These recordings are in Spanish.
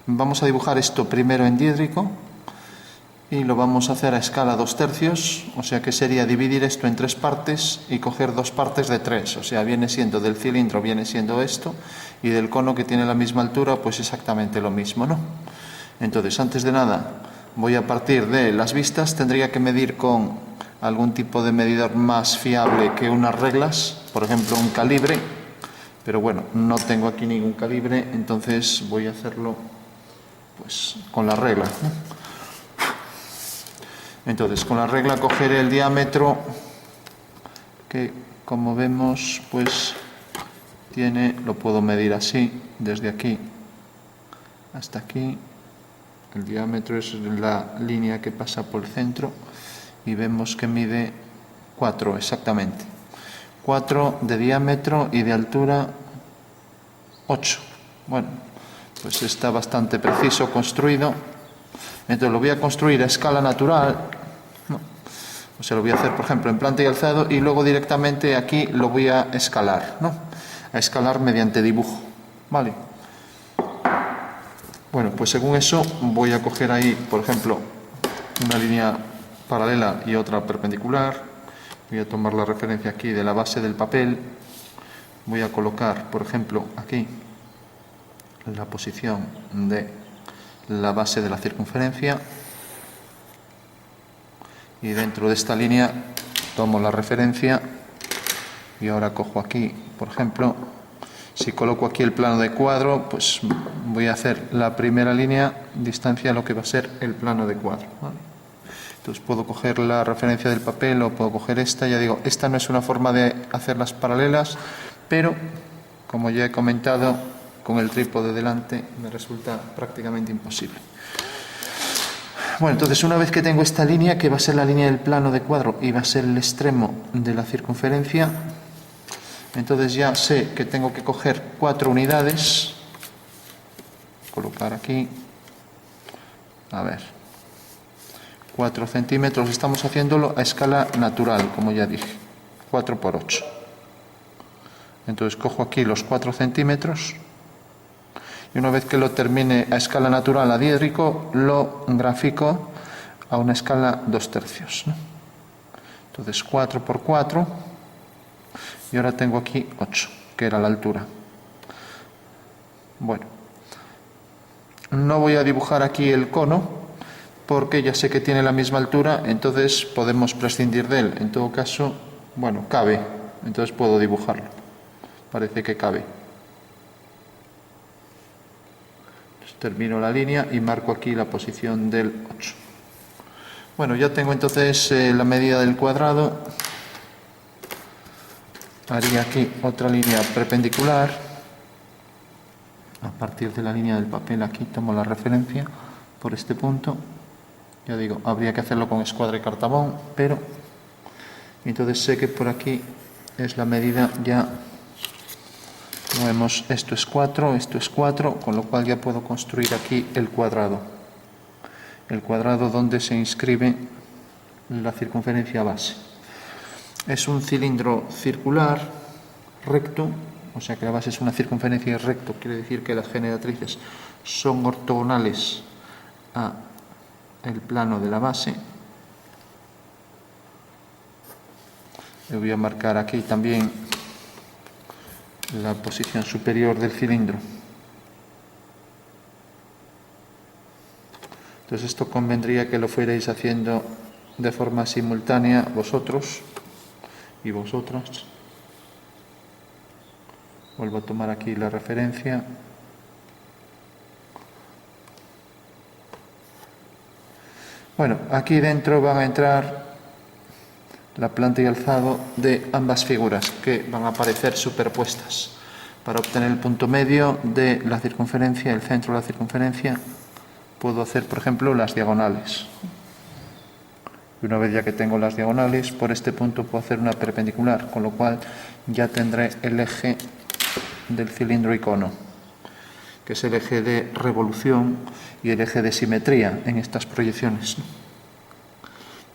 Vamos a dibujar esto primero en diédrico y lo vamos a hacer a escala 2/3, o sea que sería dividir esto en 3 partes y coger 2 partes de 3, o sea, viene siendo del cilindro, viene siendo esto, y del cono, que tiene la misma altura, pues exactamente lo mismo, ¿no? Entonces, antes de nada, voy a partir de las vistas. Tendría que medir con algún tipo de medidor más fiable que unas reglas, por ejemplo un calibre, pero bueno, no tengo aquí ningún calibre, entonces voy a hacerlo pues con la regla, ¿no? Entonces, con la regla cogeré el diámetro que, como vemos, pues lo puedo medir así, desde aquí hasta aquí. El diámetro es la línea que pasa por el centro y vemos que mide 4 exactamente. 4 de diámetro y de altura 8. Bueno, pues está bastante preciso construido. Entonces lo voy a construir a escala natural, ¿no? O sea, lo voy a hacer, por ejemplo, en planta y alzado, y luego directamente aquí lo voy a escalar, ¿no? A escalar mediante dibujo, ¿vale? Bueno, pues según eso voy a coger ahí, por ejemplo, una línea paralela y otra perpendicular. Voy a tomar la referencia aquí de la base del papel. Voy a colocar, por ejemplo, aquí la posición de la base de la circunferencia, y dentro de esta línea tomo la referencia y ahora cojo aquí, por ejemplo, si coloco aquí el plano de cuadro, pues voy a hacer la primera línea, distancia a lo que va a ser el plano de cuadro, ¿vale? Entonces puedo coger la referencia del papel o puedo coger esta. Ya digo, esta no es una forma de hacerlas paralelas, pero como ya he comentado, con el trípode delante me resulta prácticamente imposible. Bueno, entonces una vez que tengo esta línea, que va a ser la línea del plano de cuadro y va a ser el extremo de la circunferencia, entonces ya sé que tengo que coger 4 unidades, colocar aquí, a ver, 4 centímetros, estamos haciéndolo a escala natural, como ya dije, 4 por 8. Entonces cojo aquí los 4 centímetros y una vez que lo termine a escala natural a diédrico, lo grafico a una escala 2/3, ¿no? Entonces 4 por 4, y ahora tengo aquí 8, que era la altura. Bueno, no voy a dibujar aquí el cono porque ya sé que tiene la misma altura, entonces podemos prescindir de él. En todo caso, bueno, cabe, entonces puedo dibujarlo. Parece que cabe. Entonces, termino la línea y marco aquí la posición del 8. Bueno, ya tengo entonces la medida del cuadrado. Haría aquí otra línea perpendicular. A partir de la línea del papel aquí tomo la referencia por este punto. Ya digo, habría que hacerlo con escuadra y cartabón, pero entonces sé que por aquí es la medida ya. Como vemos, esto es 4, esto es 4, con lo cual ya puedo construir aquí el cuadrado. El cuadrado donde se inscribe la circunferencia base. Es un cilindro circular, recto, o sea que la base es una circunferencia recto, quiere decir que las generatrices son ortogonales a el plano de la base. Le voy a marcar aquí también la posición superior del cilindro. Entonces esto convendría que lo fuerais haciendo de forma simultánea vosotros y vosotras. Vuelvo a tomar aquí la referencia. Bueno, aquí dentro van a entrar la planta y alzado de ambas figuras, que van a aparecer superpuestas. Para obtener el punto medio de la circunferencia, el centro de la circunferencia, puedo hacer, por ejemplo, las diagonales. Y una vez ya que tengo las diagonales, por este punto puedo hacer una perpendicular, con lo cual ya tendré el eje del cilindro y cono, que es el eje de revolución y el eje de simetría en estas proyecciones.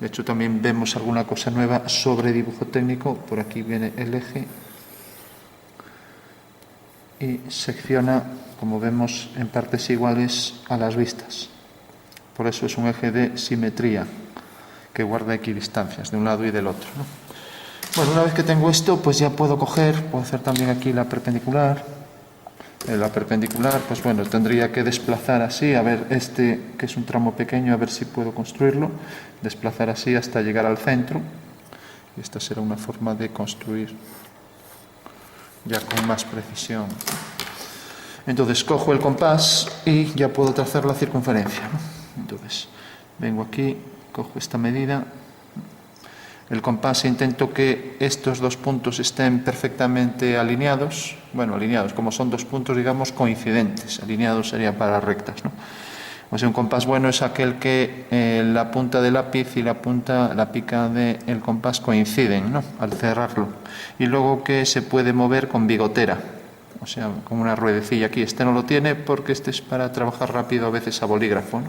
De hecho, también vemos alguna cosa nueva sobre dibujo técnico. Por aquí viene el eje. y secciona, como vemos, en partes iguales a las vistas. Por eso es un eje de simetría que guarda equidistancias de un lado y del otro, ¿no? Bueno, una vez que tengo esto, pues ya puedo hacer también aquí la perpendicular. La perpendicular, pues bueno, tendría que desplazar así, a ver este, que es un tramo pequeño, a ver si puedo construirlo, desplazar así hasta llegar al centro. Y esta será una forma de construir ya con más precisión. Entonces cojo el compás y ya puedo trazar la circunferencia, ¿no? Entonces vengo aquí, cojo esta medida. El compás, intento que estos dos puntos estén perfectamente alineados. Bueno, alineados, como son dos puntos, digamos, coincidentes. Alineados sería para rectas, ¿no? O sea, un compás bueno es aquel que la punta del lápiz y la pica del compás coinciden, ¿no?, al cerrarlo. Y luego que se puede mover con bigotera, o sea, con una ruedecilla aquí. Este no lo tiene porque este es para trabajar rápido, a veces a bolígrafo, ¿no?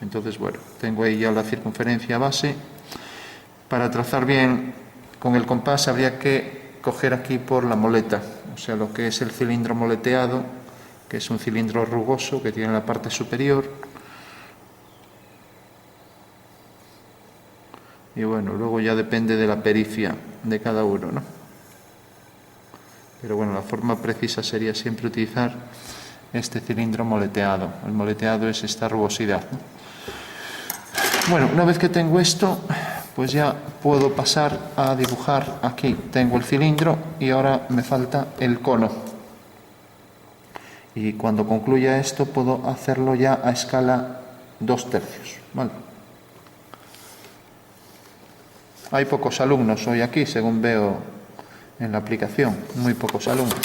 Entonces, bueno, tengo ahí ya la circunferencia base. Para trazar bien con el compás habría que coger aquí por la moleta, o sea, lo que es el cilindro moleteado, que es un cilindro rugoso que tiene la parte superior. Y bueno, luego ya depende de la pericia de cada uno, ¿no? Pero bueno, la forma precisa sería siempre utilizar este cilindro moleteado. El moleteado es esta rugosidad, ¿no? Bueno, una vez que tengo esto, pues ya puedo pasar a dibujar. Aquí tengo el cilindro y ahora me falta el cono. Y cuando concluya esto puedo hacerlo ya a escala 2/3, ¿vale? Hay pocos alumnos hoy aquí, según veo en la aplicación, muy pocos alumnos.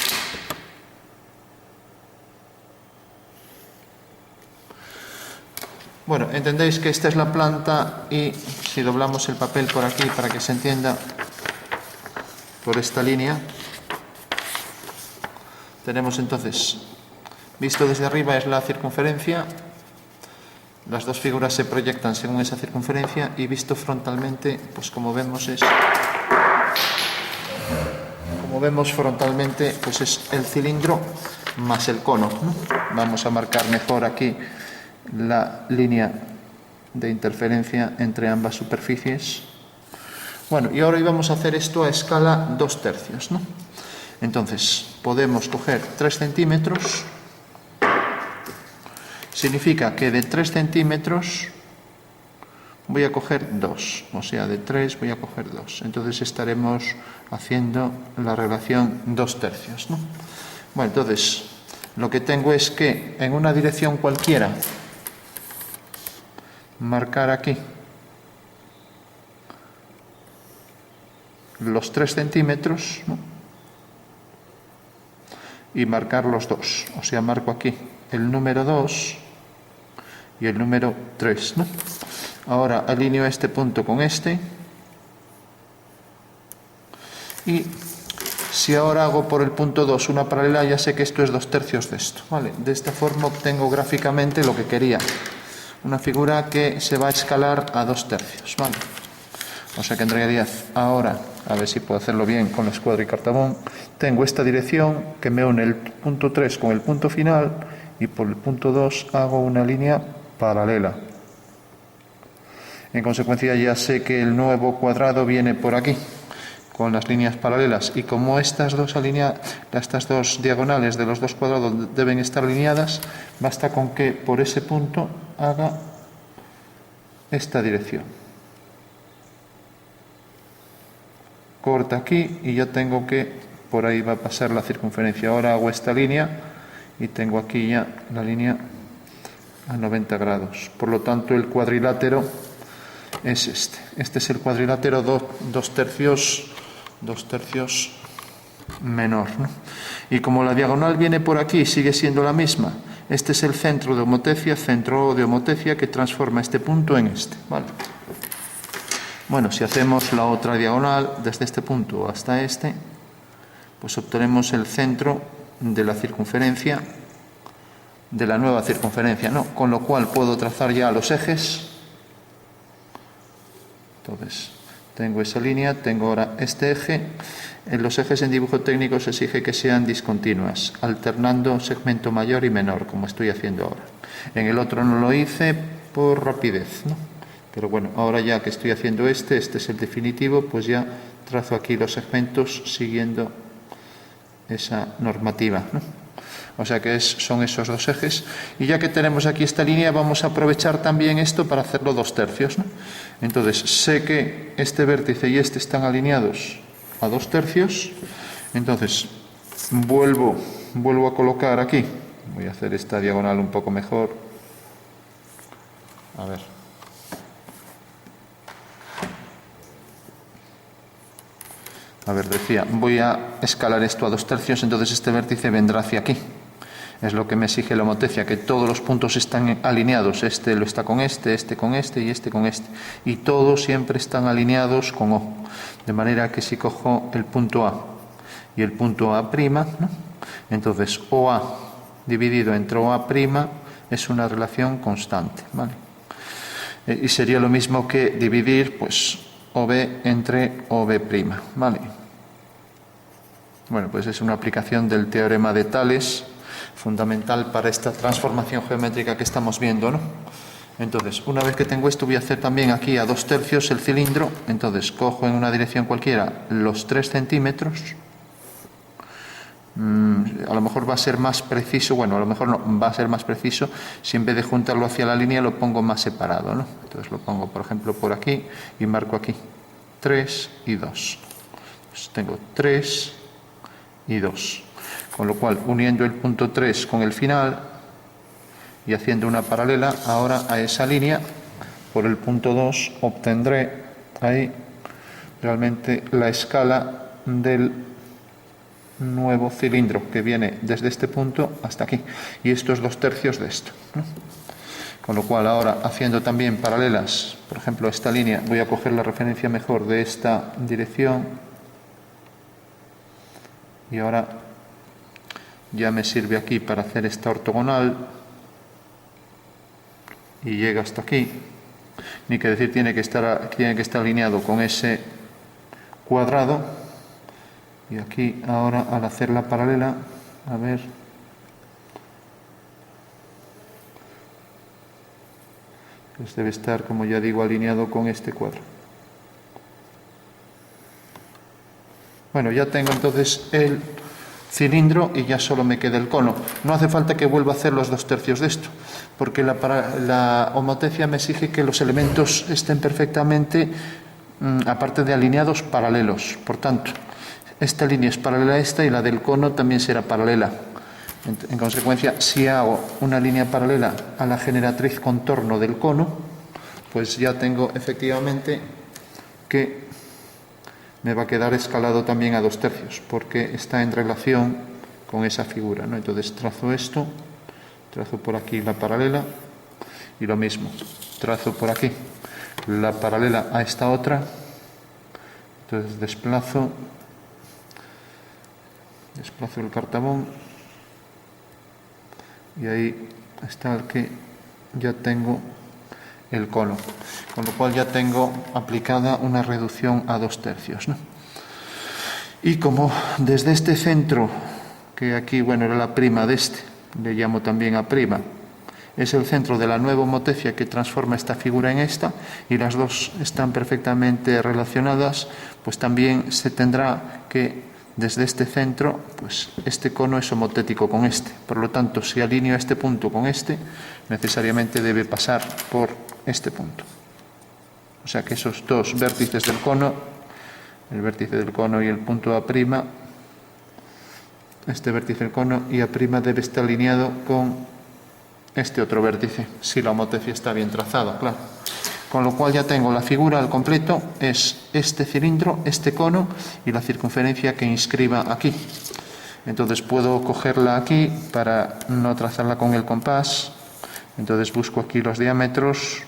Bueno, entendéis que esta es la planta y si doblamos el papel por aquí para que se entienda, por esta línea, tenemos entonces, visto desde arriba es la circunferencia, las dos figuras se proyectan según esa circunferencia y visto frontalmente, pues como vemos frontalmente, pues es el cilindro más el cono, ¿no? Vamos a marcar mejor aquí la línea de interferencia entre ambas superficies. Bueno, y ahora íbamos a hacer esto a escala 2/3, ¿no? Entonces, podemos coger 3 centímetros. Significa que de 3 centímetros voy a coger 2, o sea, de 3 voy a coger 2. Entonces estaremos haciendo la relación 2/3, ¿no? Bueno, entonces, lo que tengo es que en una dirección cualquiera marcar aquí los 3 centímetros, ¿no?, y marcar los 2, o sea, marco aquí el número 2 y el número 3, ¿no? Ahora alineo este punto con este y si ahora hago por el punto 2 una paralela, ya sé que esto es 2/3 de esto, ¿vale? De esta forma obtengo gráficamente lo que quería, una figura que se va a escalar a 2/3, ¿vale? O sea que en realidad ahora, a ver si puedo hacerlo bien con la escuadra y cartabón, tengo esta dirección que me une el punto 3 con el punto final y por el punto 2 hago una línea paralela. En consecuencia ya sé que el nuevo cuadrado viene por aquí con las líneas paralelas y como estas dos diagonales de los dos cuadrados deben estar alineadas, basta con que por ese punto haga esta dirección. Corta aquí y yo tengo que, por ahí va a pasar la circunferencia. Ahora hago esta línea y tengo aquí ya la línea a 90 grados. Por lo tanto, el cuadrilátero es este. Este es el cuadrilátero 2/3 menor, ¿no? Y como la diagonal viene por aquí y sigue siendo la misma, este es el centro de homotecia que transforma este punto en este, ¿vale? Bueno, si hacemos la otra diagonal desde este punto hasta este, pues obtenemos el centro de la circunferencia, de la nueva circunferencia, ¿no? Con lo cual puedo trazar ya los ejes. Entonces, Tengo esa línea, tengo ahora este eje. En los ejes en dibujo técnico se exige que sean discontinuas, alternando segmento mayor y menor, como estoy haciendo ahora. En el otro no lo hice por rapidez, ¿no? Pero bueno, ahora ya que estoy haciendo este es el definitivo, pues ya trazo aquí los segmentos siguiendo esa normativa, ¿no? O sea que son esos dos ejes. Y ya que tenemos aquí esta línea, vamos a aprovechar también esto para hacerlo 2/3, ¿no? Entonces, sé que este vértice y este están alineados a 2/3. Entonces, vuelvo a colocar aquí. Voy a hacer esta diagonal un poco mejor. A ver. Decía, voy a escalar esto a 2/3, entonces este vértice vendrá hacia aquí. Es lo que me exige la homotecia, que todos los puntos están alineados. Este lo está con este con este y este con este. Y todos siempre están alineados con O. De manera que si cojo el punto A y el punto A', ¿no? Entonces OA dividido entre OA' es una relación constante, ¿vale? Y sería lo mismo que dividir, pues, OB entre OB', ¿vale? Bueno, pues es una aplicación del teorema de Tales, fundamental para esta transformación geométrica que estamos viendo, ¿no? Entonces, una vez que tengo esto, voy a hacer también aquí a 2/3 el cilindro. Entonces, cojo en una dirección cualquiera los 3 centímetros. A lo mejor va a ser más preciso, bueno, a lo mejor no, va a ser más preciso si en vez de juntarlo hacia la línea lo pongo más separado, ¿no? Entonces lo pongo, por ejemplo, por aquí y marco aquí 3 y 2. Pues tengo 3 y 2. Con lo cual, uniendo el punto 3 con el final y haciendo una paralela ahora a esa línea, por el punto 2 obtendré ahí realmente la escala del nuevo cilindro que viene desde este punto hasta aquí. Y esto es 2/3 de esto, ¿no? Con lo cual, ahora haciendo también paralelas, por ejemplo, esta línea, voy a coger la referencia mejor de esta dirección. Y ahora ya me sirve aquí para hacer esta ortogonal y llega hasta aquí. Ni que decir, tiene que estar alineado con ese cuadrado. Y aquí ahora, al hacer la paralela, a ver, pues debe estar, como ya digo, alineado con este cuadro. Bueno, ya tengo entonces el cilindro y ya solo me queda el cono. No hace falta que vuelva a hacer los 2/3 de esto, porque la homotecia me exige que los elementos estén perfectamente, aparte de alineados, paralelos. Por tanto, esta línea es paralela a esta y la del cono también será paralela. En consecuencia, si hago una línea paralela a la generatriz contorno del cono, pues ya tengo efectivamente que me va a quedar escalado también a 2/3, porque está en relación con esa figura, ¿no? Entonces trazo esto, trazo por aquí la paralela y lo mismo, trazo por aquí la paralela a esta otra. Entonces desplazo el cartabón y ahí está el que ya tengo el cono, con lo cual ya tengo aplicada una reducción a 2/3, ¿no? Y como desde este centro, que aquí, bueno, era la prima de este, le llamo también A', es el centro de la nueva homotecia que transforma esta figura en esta, y las dos están perfectamente relacionadas, pues también se tendrá que, desde este centro, pues este cono es homotético con este. Por lo tanto, si alineo este punto con este, necesariamente debe pasar por este punto. O sea que esos dos vértices del cono, el vértice del cono y el punto A', este vértice del cono y A' debe estar alineado con este otro vértice, si la homotecia está bien trazada, claro. Con lo cual ya tengo la figura al completo, es este cilindro, este cono y la circunferencia que inscriba aquí. Entonces puedo cogerla aquí para no trazarla con el compás. Entonces busco aquí los diámetros,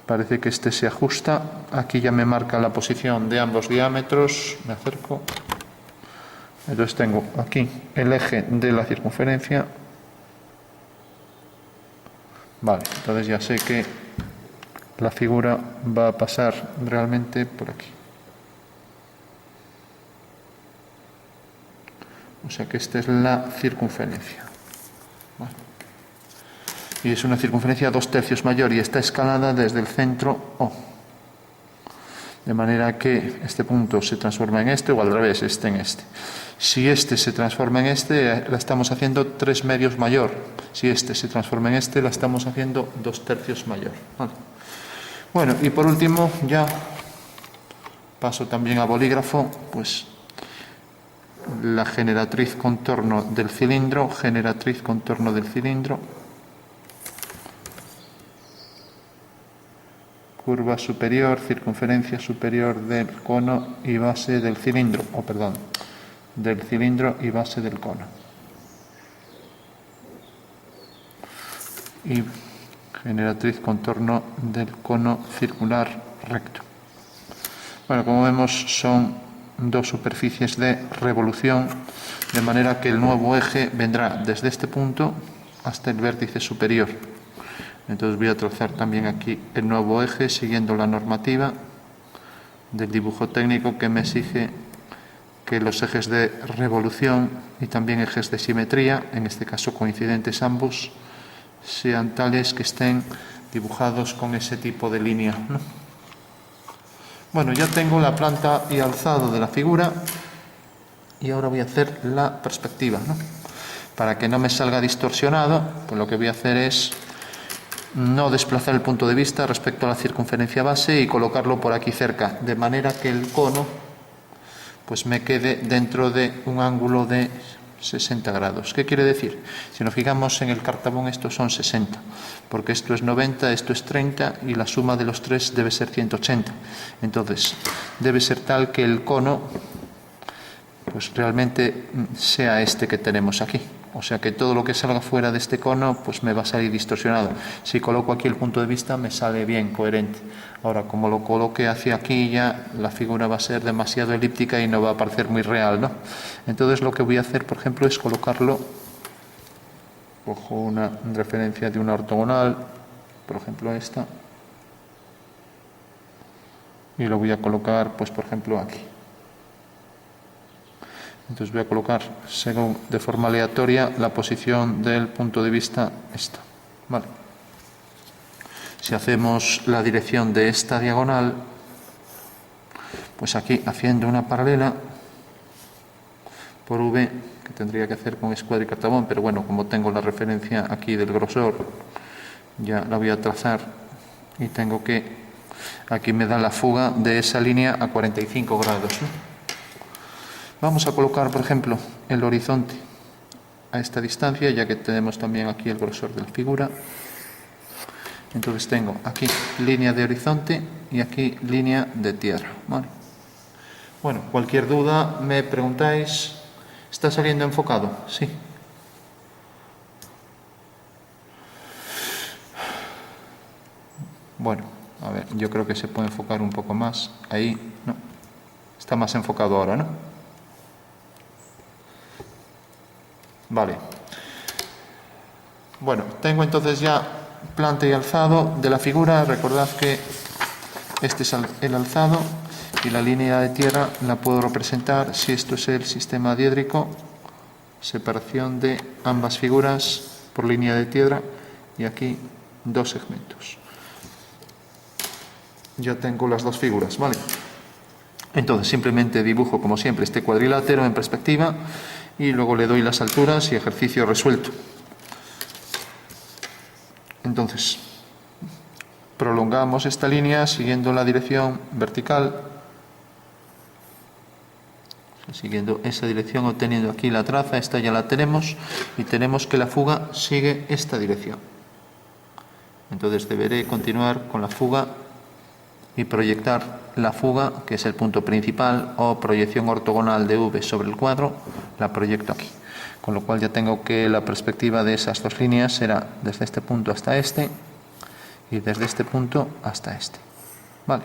parece que este se ajusta, aquí ya me marca la posición de ambos diámetros, me acerco. Entonces tengo aquí el eje de la circunferencia. Vale, entonces ya sé que la figura va a pasar realmente por aquí. O sea que esta es la circunferencia. Bueno. Y es una circunferencia 2/3 mayor y está escalada desde el centro O. De manera que este punto se transforma en este o al revés, este en este. Si este se transforma en este, la estamos haciendo 3/2 mayor. Si este se transforma en este, la estamos haciendo 2/3 mayor. Vale. Bueno, y por último, ya paso también a bolígrafo, pues la generatriz contorno del cilindro, curva superior, circunferencia superior del cono y base del cilindro, del cilindro y base del cono. Y generatriz contorno del cono circular recto. Bueno, como vemos son dos superficies de revolución, de manera que el nuevo eje vendrá desde este punto hasta el vértice superior. Entonces voy a trazar también aquí el nuevo eje siguiendo la normativa del dibujo técnico que me exige que los ejes de revolución y también ejes de simetría, en este caso coincidentes ambos, sean tales que estén dibujados con ese tipo de línea, ¿no? Bueno, ya tengo la planta y alzado de la figura y ahora voy a hacer la perspectiva, ¿no? Para que no me salga distorsionado, pues lo que voy a hacer es no desplazar el punto de vista respecto a la circunferencia base y colocarlo por aquí cerca, de manera que el cono pues me quede dentro de un ángulo de 60 grados. ¿Qué quiere decir? Si nos fijamos en el cartabón, estos son 60, porque esto es 90, esto es 30 y la suma de los tres debe ser 180. Entonces, debe ser tal que el cono pues realmente sea este que tenemos aquí. O sea que todo lo que salga fuera de este cono pues me va a salir distorsionado. Si coloco aquí el punto de vista me sale bien, coherente. Ahora, como lo coloque hacia aquí, ya la figura va a ser demasiado elíptica y no va a parecer muy real, ¿no? Entonces lo que voy a hacer, por ejemplo, es colocarlo, cojo una referencia de una ortogonal, por ejemplo esta, y lo voy a colocar, pues por ejemplo aquí. Entonces voy a colocar, según de forma aleatoria, la posición del punto de vista esta. Vale. Si hacemos la dirección de esta diagonal, pues aquí haciendo una paralela por V, que tendría que hacer con escuadra y cartabón, pero bueno, como tengo la referencia aquí del grosor, ya la voy a trazar y tengo que, aquí me da la fuga de esa línea a 45 grados, ¿no? Vamos a colocar, por ejemplo, el horizonte a esta distancia, ya que tenemos también aquí el grosor de la figura. Entonces tengo aquí línea de horizonte y aquí línea de tierra, ¿vale? Bueno, cualquier duda me preguntáis. ¿Está saliendo enfocado? Sí. Bueno, a ver, yo creo que se puede enfocar un poco más. Ahí, ¿no? Está más enfocado ahora, ¿no? Vale. Bueno, tengo entonces ya planta y alzado de la figura. Recordad que este es el alzado y la línea de tierra la puedo representar, si esto es el sistema diédrico, separación de ambas figuras por línea de tierra y aquí dos segmentos. Ya tengo las dos figuras, ¿vale? Entonces simplemente dibujo como siempre este cuadrilátero en perspectiva y luego le doy las alturas y ejercicio resuelto. Entonces, prolongamos esta línea siguiendo la dirección vertical, siguiendo esa dirección, obteniendo aquí la traza, esta ya la tenemos, y tenemos que la fuga sigue esta dirección. Entonces deberé continuar con la fuga y proyectar la fuga, que es el punto principal, o proyección ortogonal de V sobre el cuadro, la proyecto aquí. Con lo cual ya tengo que la perspectiva de esas dos líneas será desde este punto hasta este y desde este punto hasta este. Vale.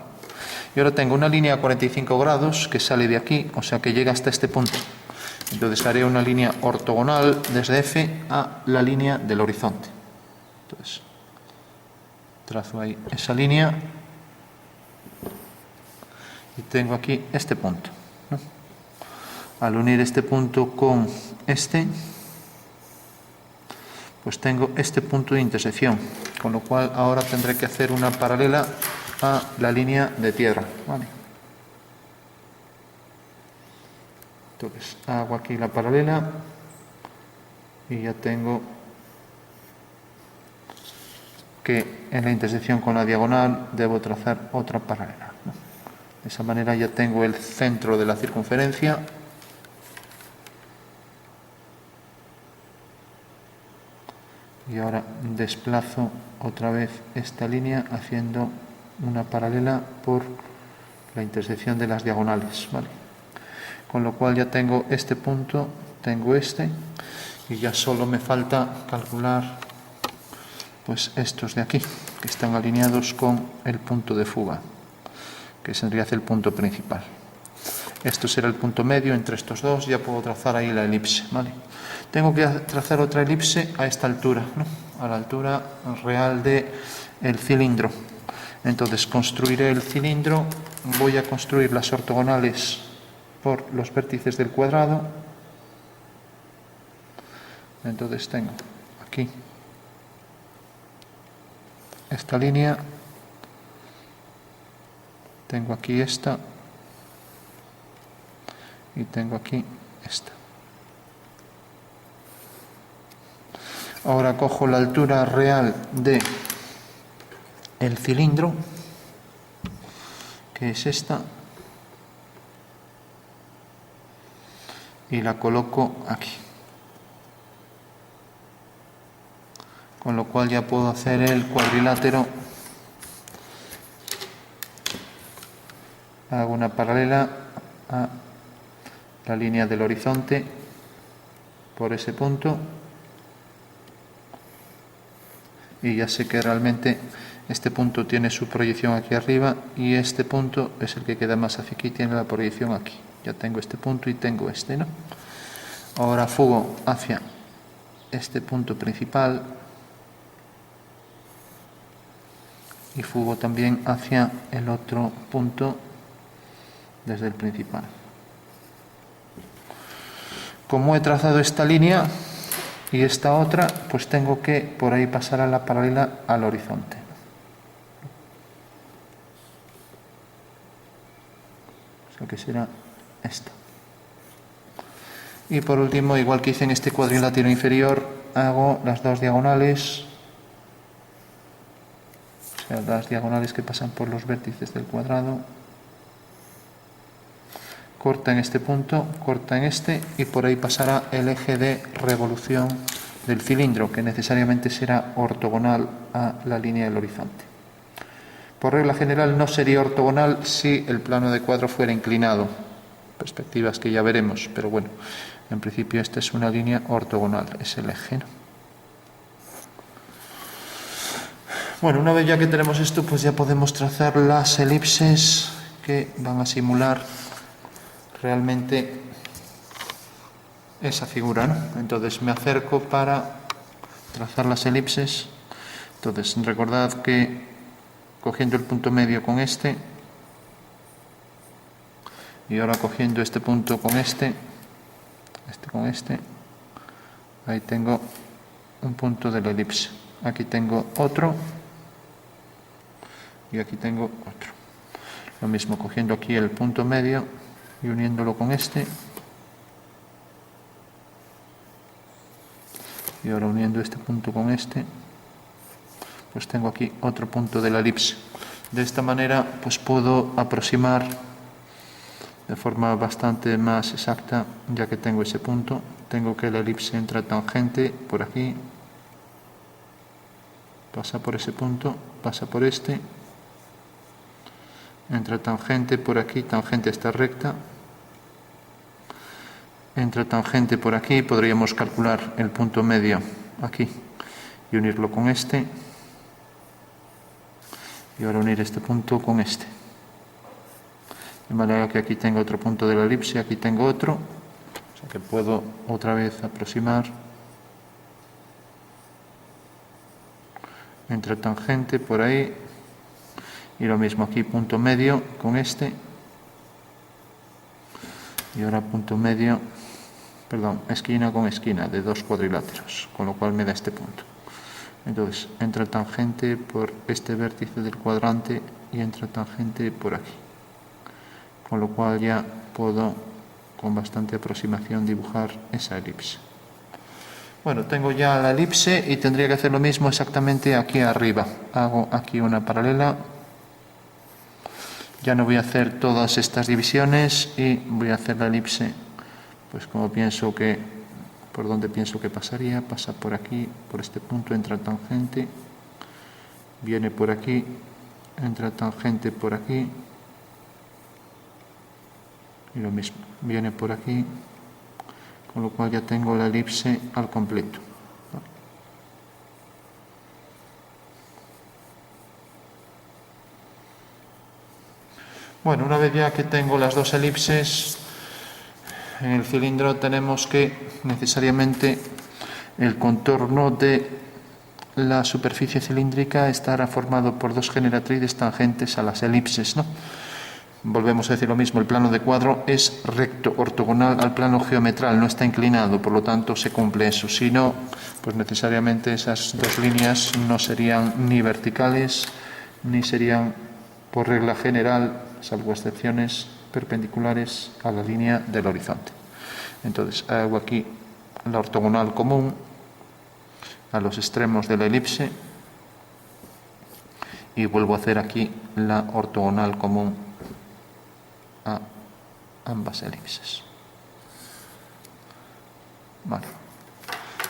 Y ahora tengo una línea a 45 grados que sale de aquí, o sea que llega hasta este punto. Entonces haré una línea ortogonal desde F a la línea del horizonte. Entonces, trazo ahí esa línea y tengo aquí este punto, ¿no? Al unir este punto con este, pues tengo este punto de intersección, con lo cual ahora tendré que hacer una paralela a la línea de tierra, ¿vale? Entonces hago aquí la paralela y ya tengo que en la intersección con la diagonal debo trazar otra paralela, ¿no? De esa manera ya tengo el centro de la circunferencia y ahora desplazo otra vez esta línea haciendo una paralela por la intersección de las diagonales, ¿vale? Con lo cual ya tengo este punto, tengo este, y ya solo me falta calcular pues estos de aquí, que están alineados con el punto de fuga, que sería el punto principal. Esto será el punto medio entre estos dos, ya puedo trazar ahí la elipse, ¿vale? Tengo que trazar otra elipse a esta altura, ¿no? A la altura real del cilindro. Entonces construiré el cilindro, voy a construir las ortogonales por los vértices del cuadrado. Entonces tengo aquí esta línea, tengo aquí esta y tengo aquí esta. Ahora cojo la altura real de el cilindro, que es esta, y la coloco aquí. Con lo cual ya puedo hacer el cuadrilátero. Hago una paralela a la línea del horizonte por ese punto y ya sé que realmente este punto tiene su proyección aquí arriba y este punto es el que queda más hacia aquí, tiene la proyección aquí. Ya tengo este punto y tengo este, ¿no? Ahora fugo hacia este punto principal y fugo también hacia el otro punto desde el principal. Como he trazado esta línea y esta otra, pues tengo que por ahí pasar a la paralela al horizonte. O sea que será esta. Y por último, igual que hice en este cuadrilátero inferior, hago las dos diagonales, o sea, las diagonales que pasan por los vértices del cuadrado. Corta en este punto, corta en este y por ahí pasará el eje de revolución del cilindro, que necesariamente será ortogonal a la línea del horizonte. Por regla general no sería ortogonal si el plano de cuadro fuera inclinado, perspectivas que ya veremos, pero bueno, en principio esta es una línea ortogonal, es el eje, ¿no? Bueno, una vez ya que tenemos esto, pues ya podemos trazar las elipses que van a simular realmente esa figura, ¿no? Entonces me acerco para trazar las elipses. Entonces recordad que cogiendo el punto medio con este y ahora cogiendo este punto con este con este, ahí tengo un punto de la elipse. Aquí tengo otro y aquí tengo otro. Lo mismo cogiendo aquí el punto medio y uniéndolo con este y ahora uniendo este punto con este, pues tengo aquí otro punto de la elipse. De esta manera pues puedo aproximar de forma bastante más exacta, ya que tengo ese punto. Tengo que la elipse entra tangente por aquí, pasa por ese punto, pasa por este, entra tangente por aquí, tangente a esta recta, entra tangente por aquí, podríamos calcular el punto medio aquí y unirlo con este, y ahora unir este punto con este, de manera que aquí tengo otro punto de la elipse, aquí tengo otro, o sea que puedo otra vez aproximar entre tangente por ahí, y lo mismo aquí, punto medio con este, y ahora punto medio, perdón, esquina con esquina de dos cuadriláteros, con lo cual me da este punto. Entonces, entra tangente por este vértice del cuadrante y entra tangente por aquí, con lo cual ya puedo con bastante aproximación dibujar esa elipse. Bueno, tengo ya la elipse y tendría que hacer lo mismo exactamente aquí arriba. Hago aquí una paralela. Ya no voy a hacer todas estas divisiones y voy a hacer la elipse, pues como pienso que, por donde pienso que pasaría, pasa por aquí, por este punto, entra tangente, viene por aquí, entra tangente por aquí, y lo mismo, viene por aquí, con lo cual ya tengo la elipse al completo. Bueno, una vez ya que tengo las dos elipses, en el cilindro tenemos que necesariamente el contorno de la superficie cilíndrica estará formado por dos generatrices tangentes a las elipses, ¿no? Volvemos a decir lo mismo, el plano de cuadro es recto, ortogonal al plano geometral, no está inclinado, por lo tanto se cumple eso. Si no, pues necesariamente esas dos líneas no serían ni verticales, ni serían, por regla general, salvo excepciones, perpendiculares a la línea del horizonte. Entonces, hago aquí la ortogonal común a los extremos de la elipse y vuelvo a hacer aquí la ortogonal común a ambas elipses. Vale,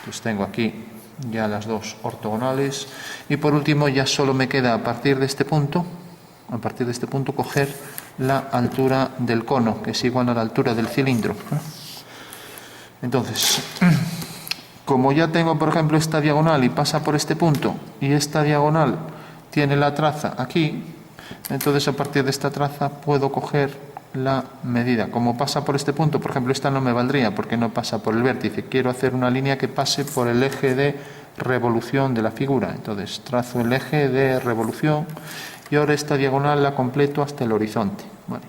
pues tengo aquí ya las dos ortogonales y por último ya solo me queda a partir de este punto coger la altura del cono, que es igual a la altura del cilindro. Entonces, como ya tengo por ejemplo esta diagonal y pasa por este punto y esta diagonal tiene la traza aquí, entonces a partir de esta traza puedo coger la medida. Como pasa por este punto, por ejemplo, esta no me valdría porque no pasa por el vértice. Quiero hacer una línea que pase por el eje de revolución de la figura. Entonces trazo el eje de revolución y ahora esta diagonal la completo hasta el horizonte. Vale.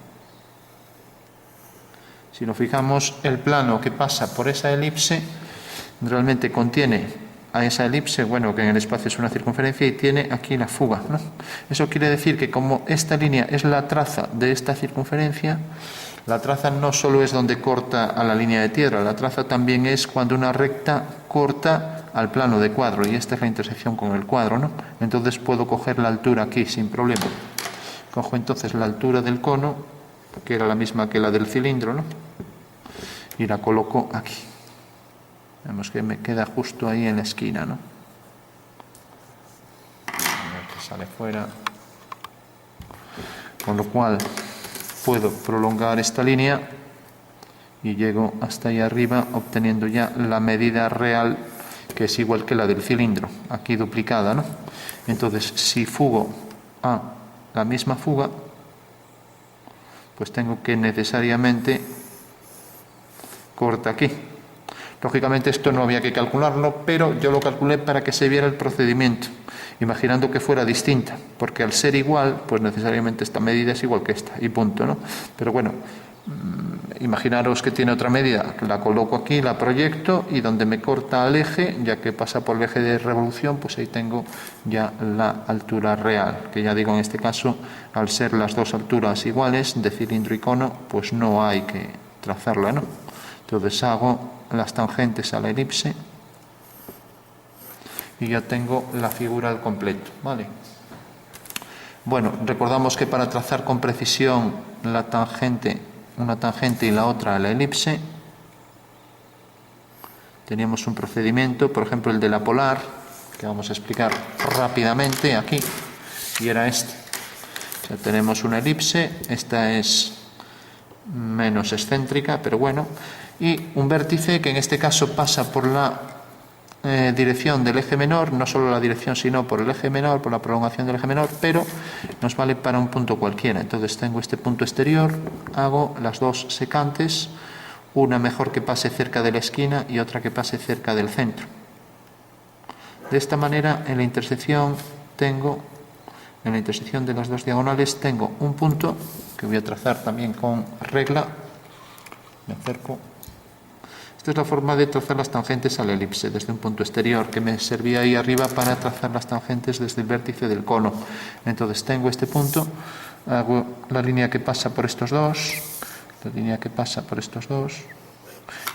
Si nos fijamos, el plano que pasa por esa elipse realmente contiene a esa elipse, bueno, que en el espacio es una circunferencia, y tiene aquí la fuga, ¿no? Eso quiere decir que como esta línea es la traza de esta circunferencia, la traza no solo es donde corta a la línea de tierra, la traza también es cuando una recta corta al plano de cuadro, y esta es la intersección con el cuadro, ¿no? Entonces puedo coger la altura aquí sin problema. Cojo entonces la altura del cono, que era la misma que la del cilindro, ¿no? Y la coloco aquí. Vemos que me queda justo ahí en la esquina, ¿no? A ver que sale fuera. Con lo cual puedo prolongar esta línea y llego hasta ahí arriba obteniendo ya la medida real, que es igual que la del cilindro, aquí duplicada, ¿no? Entonces, si fugo a la misma fuga, pues tengo que necesariamente corta aquí. Lógicamente esto no había que calcularlo, pero yo lo calculé para que se viera el procedimiento, imaginando que fuera distinta, porque al ser igual, pues necesariamente esta medida es igual que esta, y punto, ¿no? Pero bueno, imaginaros que tiene otra medida, la coloco aquí, la proyecto, y donde me corta al eje, ya que pasa por el eje de revolución, pues ahí tengo ya la altura real, que ya digo, en este caso, al ser las dos alturas iguales, de cilindro y cono, pues no hay que trazarla, ¿no? Entonces hago las tangentes a la elipse y ya tengo la figura al completo, ¿vale? Bueno, recordamos que para trazar con precisión la tangente, una tangente y la otra a la elipse, teníamos un procedimiento, por ejemplo el de la polar, que vamos a explicar rápidamente aquí, y era este. O sea, tenemos una elipse, esta es menos excéntrica, pero bueno, y un vértice que en este caso pasa por la dirección del eje menor, no solo la dirección sino por el eje menor, por la prolongación del eje menor, pero nos vale para un punto cualquiera. Entonces tengo este punto exterior, hago las dos secantes, una mejor que pase cerca de la esquina y otra que pase cerca del centro. De esta manera, en la intersección tengo, en la intersección de las dos diagonales, tengo un punto que voy a trazar también con regla. Me acerco. Esta es la forma de trazar las tangentes a la elipse desde un punto exterior, que me servía ahí arriba para trazar las tangentes desde el vértice del cono. Entonces tengo este punto, hago la línea que pasa por estos dos, la línea que pasa por estos dos,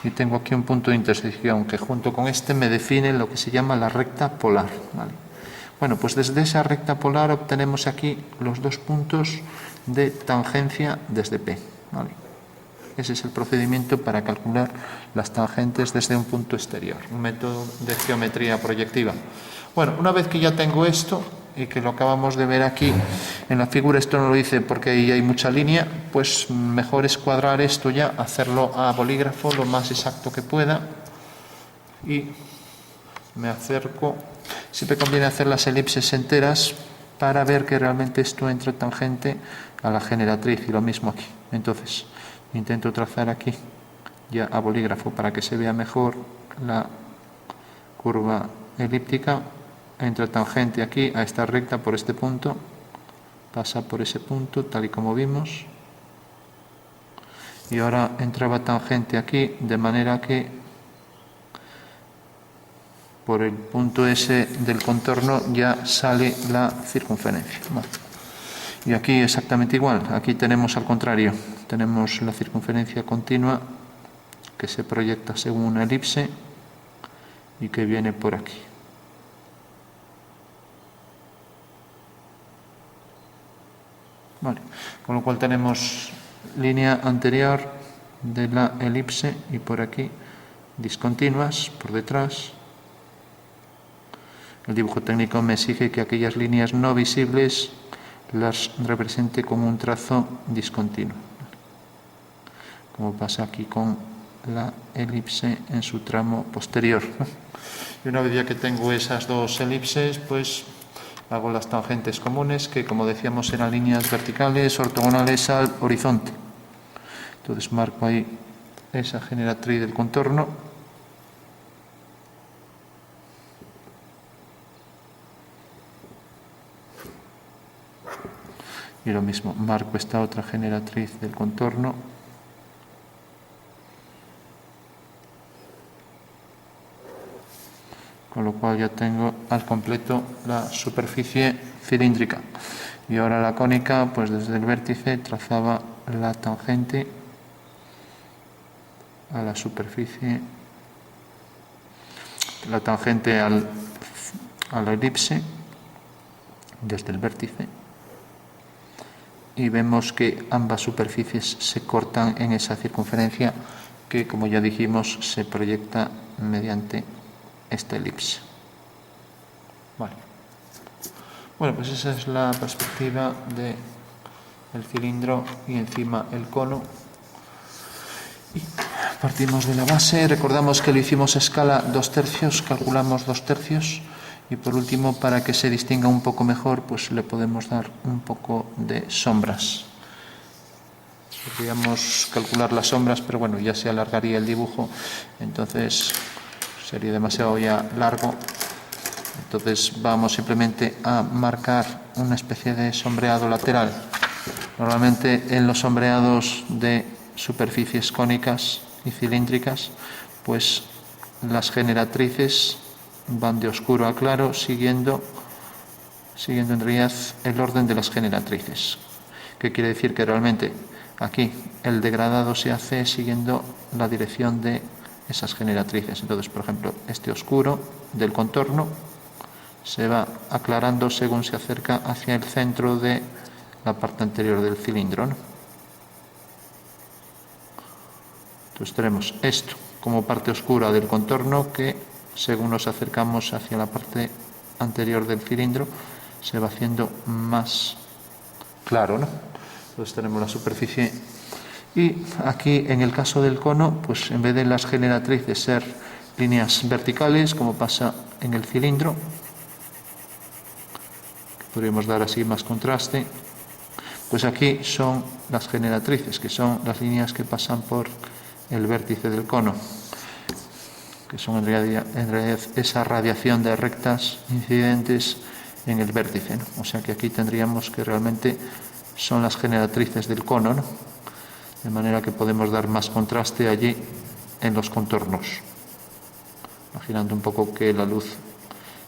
y tengo aquí un punto de intersección que junto con este me define lo que se llama la recta polar, ¿vale? Bueno, pues desde esa recta polar obtenemos aquí los dos puntos de tangencia desde P, ¿vale? Ese es el procedimiento para calcular las tangentes desde un punto exterior, un método de geometría proyectiva. Bueno, una vez que ya tengo esto, y que lo acabamos de ver aquí en la figura, esto no lo hice porque ahí hay mucha línea, pues mejor es cuadrar esto ya, hacerlo a bolígrafo lo más exacto que pueda. Y me acerco. Siempre conviene hacer las elipses enteras para ver que realmente esto entra tangente a la generatriz, y lo mismo aquí. Entonces, intento trazar aquí ya a bolígrafo para que se vea mejor la curva elíptica. Entra tangente aquí a esta recta por este punto, pasa por ese punto tal y como vimos, y ahora entraba tangente aquí, de manera que por el punto S del contorno ya sale la circunferencia. Vale. Y aquí exactamente igual, aquí tenemos al contrario, tenemos la circunferencia continua que se proyecta según una elipse y que viene por aquí. Vale. Con lo cual tenemos línea anterior de la elipse y por aquí discontinuas por detrás. El dibujo técnico me exige que aquellas líneas no visibles las represente con un trazo discontinuo, como pasa aquí con la elipse en su tramo posterior. Y una vez ya que tengo esas dos elipses, pues hago las tangentes comunes, que como decíamos eran líneas verticales ortogonales al horizonte. Entonces marco ahí esa generatriz del contorno. Y lo mismo, marco esta otra generatriz del contorno. Con lo cual ya tengo al completo la superficie cilíndrica. Y ahora la cónica, pues desde el vértice trazaba la tangente a la superficie, la tangente a la elipse desde el vértice. Y vemos que ambas superficies se cortan en esa circunferencia que, como ya dijimos, se proyecta mediante esta elipse. Vale. Bueno, pues esa es la perspectiva del cilindro y encima el cono. Y partimos de la base, recordamos que lo hicimos a escala 2/3, calculamos 2/3. Y por último, para que se distinga un poco mejor, pues le podemos dar un poco de sombras. Podríamos calcular las sombras, pero bueno, ya se alargaría el dibujo, entonces sería demasiado ya largo. Entonces vamos simplemente a marcar una especie de sombreado lateral. Normalmente en los sombreados de superficies cónicas y cilíndricas, pues las generatrices van de oscuro a claro, siguiendo en realidad el orden de las generatrices. ¿Qué quiere decir? Que realmente aquí el degradado se hace siguiendo la dirección de esas generatrices. Entonces, por ejemplo, este oscuro del contorno se va aclarando según se acerca hacia el centro de la parte anterior del cilindro, ¿no? Entonces tenemos esto como parte oscura del contorno que, según nos acercamos hacia la parte anterior del cilindro, se va haciendo más claro, ¿no? Entonces tenemos la superficie. Y aquí, en el caso del cono, pues en vez de las generatrices ser líneas verticales, como pasa en el cilindro, podríamos dar así más contraste, pues aquí son las generatrices, que son las líneas que pasan por el vértice del cono, que son en realidad esa radiación de rectas incidentes en el vértice, ¿no? O sea que aquí tendríamos que realmente son las generatrices del cono, ¿no? De manera que podemos dar más contraste allí en los contornos, imaginando un poco que la luz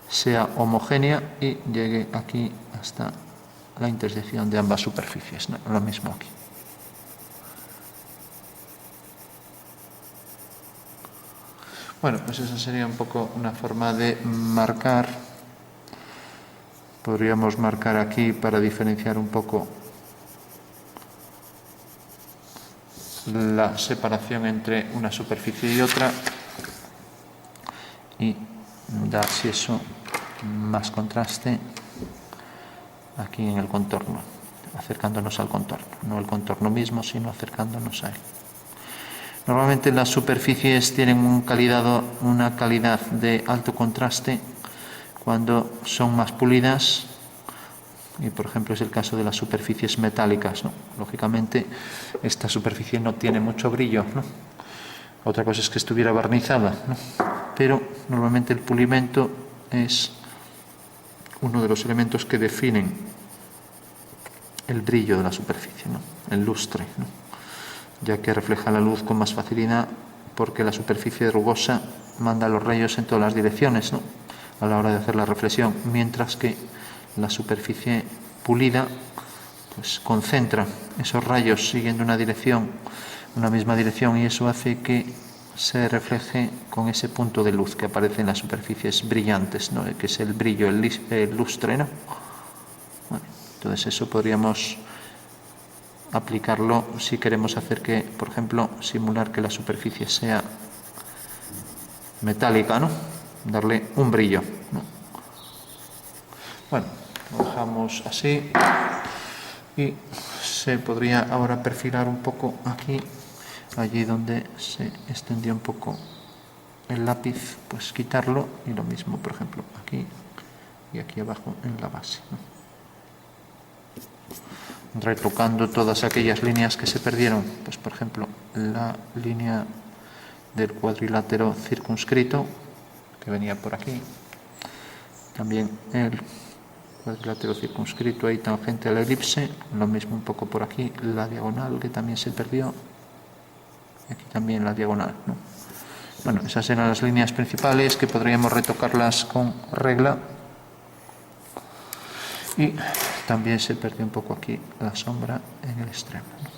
sea homogénea y llegue aquí hasta la intersección de ambas superficies, ¿no? Lo mismo aquí. Bueno, pues esa sería un poco una forma de marcar. Podríamos marcar aquí para diferenciar un poco la separación entre una superficie y otra y dar, si eso, más contraste aquí en el contorno, acercándonos al contorno, no el contorno mismo, sino acercándonos a él. Normalmente las superficies tienen una calidad de alto contraste cuando son más pulidas, y por ejemplo es el caso de las superficies metálicas, ¿no? Lógicamente esta superficie no tiene mucho brillo, ¿no? Otra cosa es que estuviera barnizada, ¿no? Pero normalmente el pulimento es uno de los elementos que definen el brillo de la superficie, ¿no? El lustre, ¿no? Ya que refleja la luz con más facilidad porque la superficie rugosa manda los rayos en todas las direcciones, ¿no? A la hora de hacer la reflexión, mientras que la superficie pulida pues concentra esos rayos siguiendo una misma dirección, y eso hace que se refleje con ese punto de luz que aparece en las superficies brillantes, ¿no? Que es el brillo, el lustre, ¿no? Bueno, entonces eso podríamos aplicarlo si queremos hacer que, por ejemplo, simular que la superficie sea metálica, ¿no? Darle un brillo, ¿no? Bueno, lo dejamos así y se podría ahora perfilar un poco aquí, allí donde se extendió un poco el lápiz, pues quitarlo, y lo mismo, por ejemplo, aquí y aquí abajo en la base, ¿no? Retocando todas aquellas líneas que se perdieron, pues por ejemplo la línea del cuadrilátero circunscrito que venía por aquí, también el cuadrilátero circunscrito ahí tangente a la elipse, lo mismo un poco por aquí, la diagonal que también se perdió, y aquí también la diagonal, ¿no? Bueno, esas eran las líneas principales que podríamos retocarlas con regla, y también se perdió un poco aquí la sombra en el extremo, ¿no?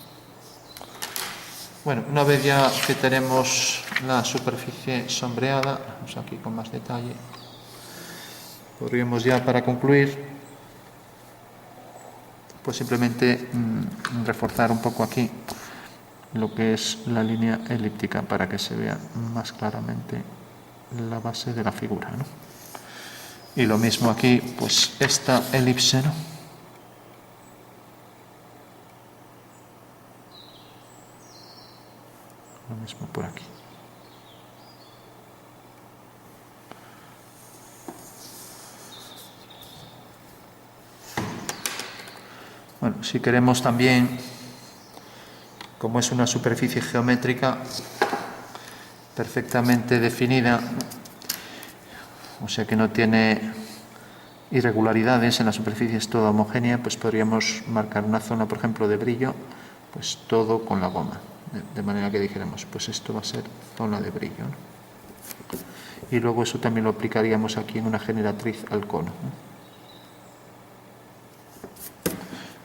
Bueno, una vez ya que tenemos la superficie sombreada, vamos aquí con más detalle, podríamos ya, para concluir, pues simplemente reforzar un poco aquí lo que es la línea elíptica para que se vea más claramente la base de la figura, ¿no? Y lo mismo aquí, pues esta elipse, ¿no? Lo mismo por aquí. Bueno, si queremos también, como es una superficie geométrica perfectamente definida, o sea que no tiene irregularidades en la superficie, es toda homogénea, pues podríamos marcar una zona, por ejemplo, de brillo, pues todo con la goma, de manera que dijéramos, pues esto va a ser zona de brillo, ¿no? Y luego eso también lo aplicaríamos aquí en una generatriz al cono, ¿no?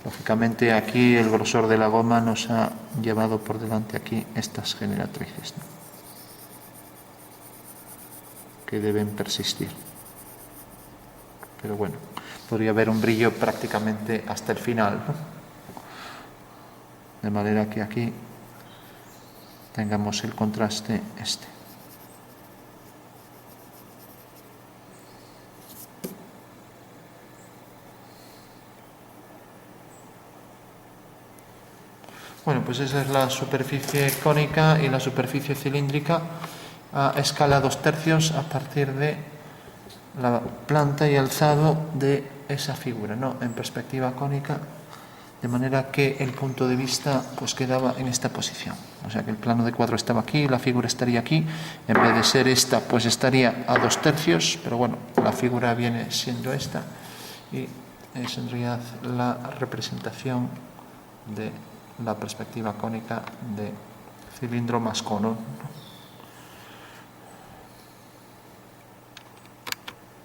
Lógicamente aquí el grosor de la goma nos ha llevado por delante aquí estas generatrices, ¿no? Que deben persistir. Pero bueno, podría haber un brillo prácticamente hasta el final, ¿no? De manera que aquí tengamos el contraste este. Bueno, pues esa es la superficie cónica y la superficie cilíndrica a escala 2/3 a partir de la planta y alzado de esa figura, ¿no? En perspectiva cónica, de manera que el punto de vista pues quedaba en esta posición. O sea que el plano de cuadro estaba aquí, la figura estaría aquí, en vez de ser esta, pues estaría a 2/3, pero bueno, la figura viene siendo esta, y es en realidad la representación de la perspectiva cónica de cilindro más cono.